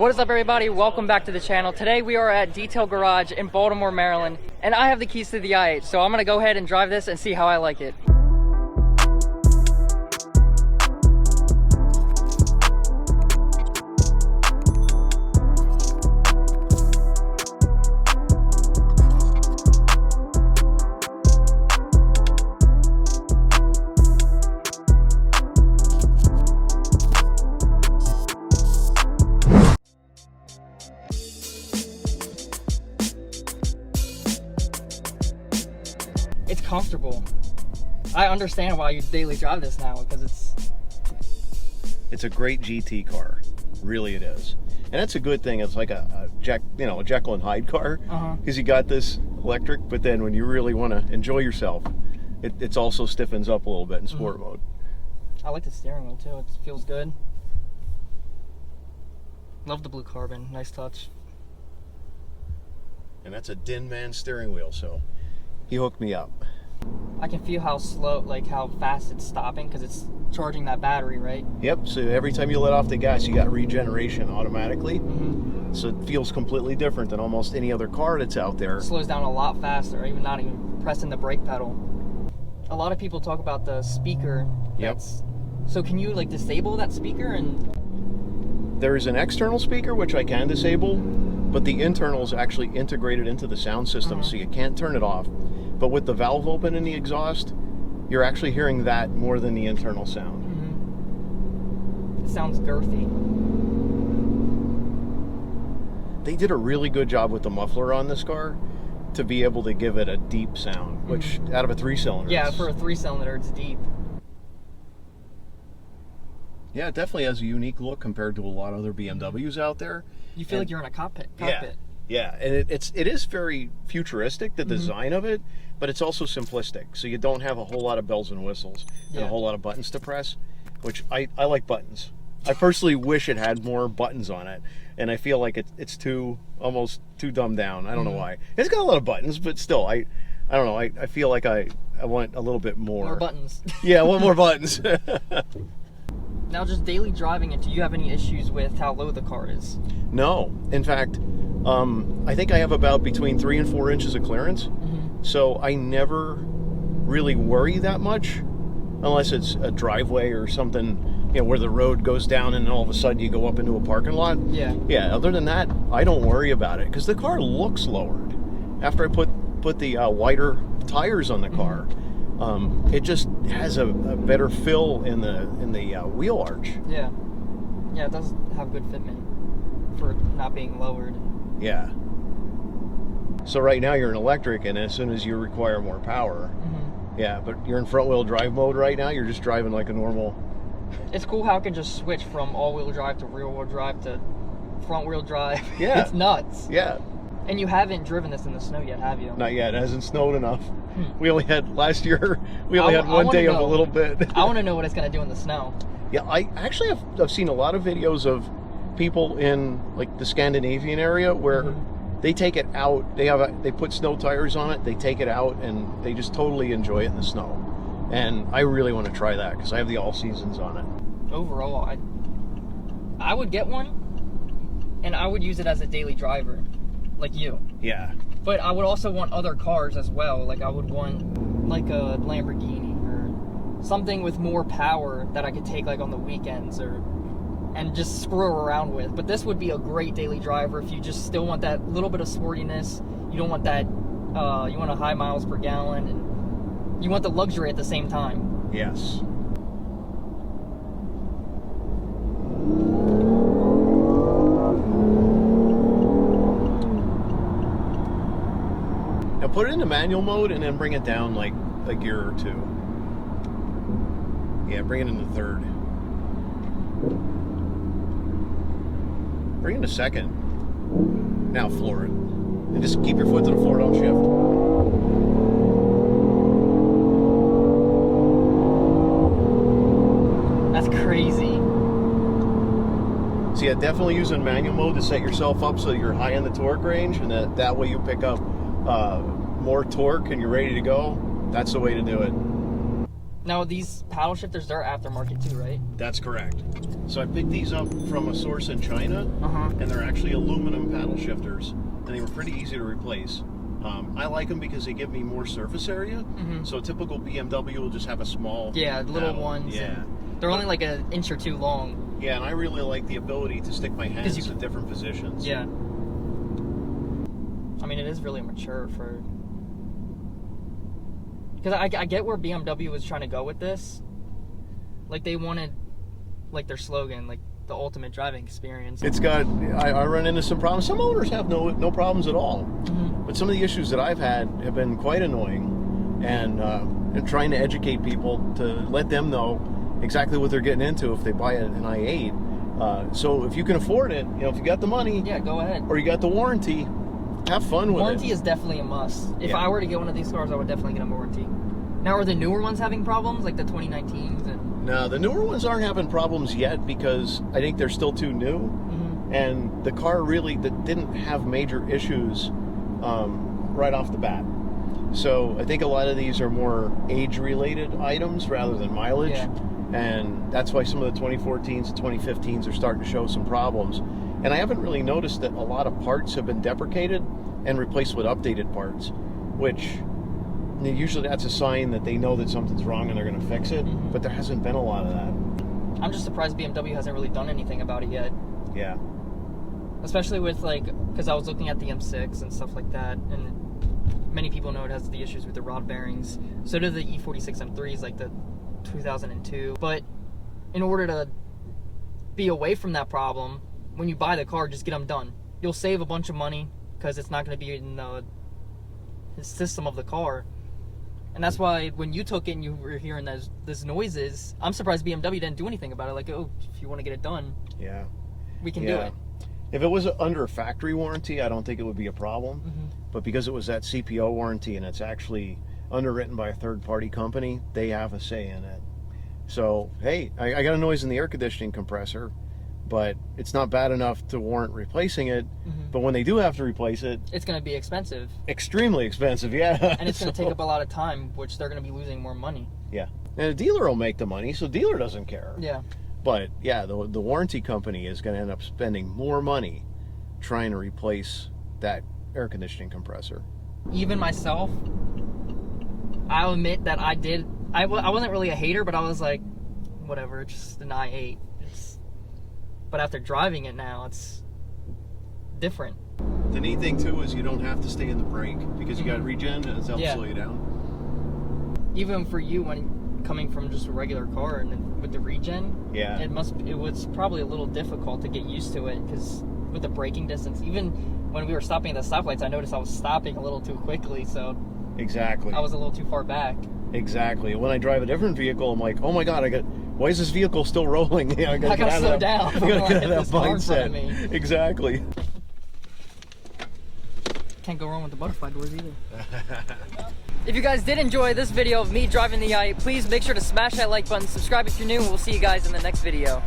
What is up, everybody? Welcome back to the channel. Today we are at Detail Garage in Baltimore, Maryland, and I have the keys to the i8, so I'm gonna go ahead and drive this and see how I like it. It's comfortable. I understand why you daily drive this now, because it's a great GT car. Really it is. And that's a good thing. It's like a Jekyll and Hyde car, because you got this electric, but then when you really want to enjoy yourself, it's also stiffens up a little bit in sport mode. I like the steering wheel too. It feels good. Love the blue carbon. Nice touch. And that's a Din Man steering wheel, so he hooked me up. I can feel how slow, like how fast it's stopping, because it's charging that battery, right? Yep, so every time you let off the gas, you got regeneration automatically. So it feels completely different than almost any other car that's out there. It slows down a lot faster, even not even pressing the brake pedal. A lot of people talk about the speaker. So can you like disable that speaker? And there is an external speaker which I can disable, but the internal is actually integrated into the sound system, so you can't turn it off. But with the valve open in the exhaust, you're actually hearing that more than the internal sound. It sounds girthy. They did a really good job with the muffler on this car to be able to give it a deep sound, which out of a 3-cylinder. Yeah, for a 3-cylinder, it's deep. Yeah, it definitely has a unique look compared to a lot of other BMWs out there. You feel like you're in a cockpit. Yeah, and it is very futuristic, the design of it, but it's also simplistic. So you don't have a whole lot of bells and whistles and a whole lot of buttons to press, which I like buttons. I personally wish it had more buttons on it, and I feel like it's almost too dumbed down. I don't know why. It's got a lot of buttons, but still, I don't know. I feel like I want a little bit more. More buttons. Yeah, I want more buttons. Now, just daily driving it, do you have any issues with how low the car is? No. In fact, I think I have about between 3 and 4 inches of clearance. So I never really worry that much, unless it's a driveway or something, where the road goes down and all of a sudden you go up into a parking lot. Yeah, other than that, I don't worry about it, because the car looks lowered. After I put the wider tires on the car, it just has a better fill in the wheel arch. Yeah, it does have good fitment for not being lowered. Yeah. So right now you're in electric, and as soon as you require more power, yeah, but you're in front-wheel drive mode right now. You're just driving like a normal. It's cool how it can just switch from all-wheel drive to rear-wheel drive to front-wheel drive. Yeah. It's nuts. Yeah. And you haven't driven this in the snow yet, have you? Not yet. It hasn't snowed enough. We only had last year. We only had one day of a little bit. I want to know what it's going to do in the snow. Yeah, I actually I've seen a lot of videos of people in like the Scandinavian area where they take it out. They put snow tires on it. They take it out and they just totally enjoy it in the snow. And I really want to try that because I have the all seasons on it. Overall, I would get one, and I would use it as a daily driver, like you. Yeah. But I would also want other cars as well. Like I would want like a Lamborghini or something with more power that I could take like on the weekends and just screw around with. But this would be a great daily driver if you just still want that little bit of sportiness. You don't want that, you want a high miles per gallon, and you want the luxury at the same time. Yes. Now put it into manual mode and then bring it down like a gear or two. Yeah, bring it into third. Bring it into second. Now floor it. And just keep your foot to the floor, don't shift. That's crazy. So yeah, definitely using manual mode to set yourself up so you're high in the torque range, and that way you pick up more torque and you're ready to go. That's the way to do it. Now, these paddle shifters, they're aftermarket too, right? That's correct. So I picked these up from a source in China, and they're actually aluminum paddle shifters, and they were pretty easy to replace. I like them because they give me more surface area. So a typical BMW will just have a small little paddle. ones. Yeah. They're only like an inch or two long. Yeah, and I really like the ability to stick my hands in different positions. Yeah. I mean, it is really mature for... Because I get where BMW was trying to go with this. Like, they wanted, like, their slogan, like, the ultimate driving experience. It's got... I run into some problems. Some owners have no problems at all. But some of the issues that I've had have been quite annoying. And trying to educate people to let them know exactly what they're getting into if they buy an i8. So if you can afford it, if you got the money... Yeah, go ahead. Or you got the warranty... Have fun with warranty it. Is definitely a must. If I were to get one of these cars, I would definitely get a warranty. Now, are the newer ones having problems, like the 2019s? No, the newer ones aren't having problems yet because I think they're still too new. And the car really didn't have major issues right off the bat. So I think a lot of these are more age-related items rather than mileage. And that's why some of the 2014s and 2015s are starting to show some problems. And I haven't really noticed that a lot of parts have been deprecated and replaced with updated parts, which usually that's a sign that they know that something's wrong and they're going to fix it, but there hasn't been a lot of that. I'm just surprised BMW hasn't really done anything about it yet. Yeah. Especially with, like, because I was looking at the M6 and stuff like that, and many people know it has the issues with the rod bearings. So do the E46 M3s, like the 2002. But in order to be away from that problem, when you buy the car, just get them done. You'll save a bunch of money because it's not going to be in the system of the car. And that's why when you took it and you were hearing those noises, I'm surprised BMW didn't do anything about it. Like, oh, if you want to get it done, we can do it. If it was under a factory warranty, I don't think it would be a problem. But because it was that CPO warranty and it's actually underwritten by a third-party company, they have a say in it. So, hey, I got a noise in the air conditioning compressor, but it's not bad enough to warrant replacing it. But when they do have to replace it, it's going to be expensive. Extremely expensive, yeah. And it's going to take up a lot of time, which they're going to be losing more money. Yeah. And the dealer will make the money, so the dealer doesn't care. Yeah. But, yeah, the warranty company is going to end up spending more money trying to replace that air conditioning compressor. Even myself, I'll admit that I wasn't really a hater, but I was like, whatever, it's just an i8. But after driving it now, it's different. The neat thing, too, is you don't have to stay in the brake because you got regen and it's helped slow you down. Even for you, when coming from just a regular car and then with the regen, it was probably a little difficult to get used to it because with the braking distance, even when we were stopping at the stoplights, I noticed I was stopping a little too quickly, so I was a little too far back. Exactly. When I drive a different vehicle, I'm like, oh my god, why is this vehicle still rolling? I gotta slow down. I gotta get out of that mindset. Exactly. Can't go wrong with the butterfly doors either. If you guys did enjoy this video of me driving the i8, please make sure to smash that like button, subscribe if you're new, and we'll see you guys in the next video.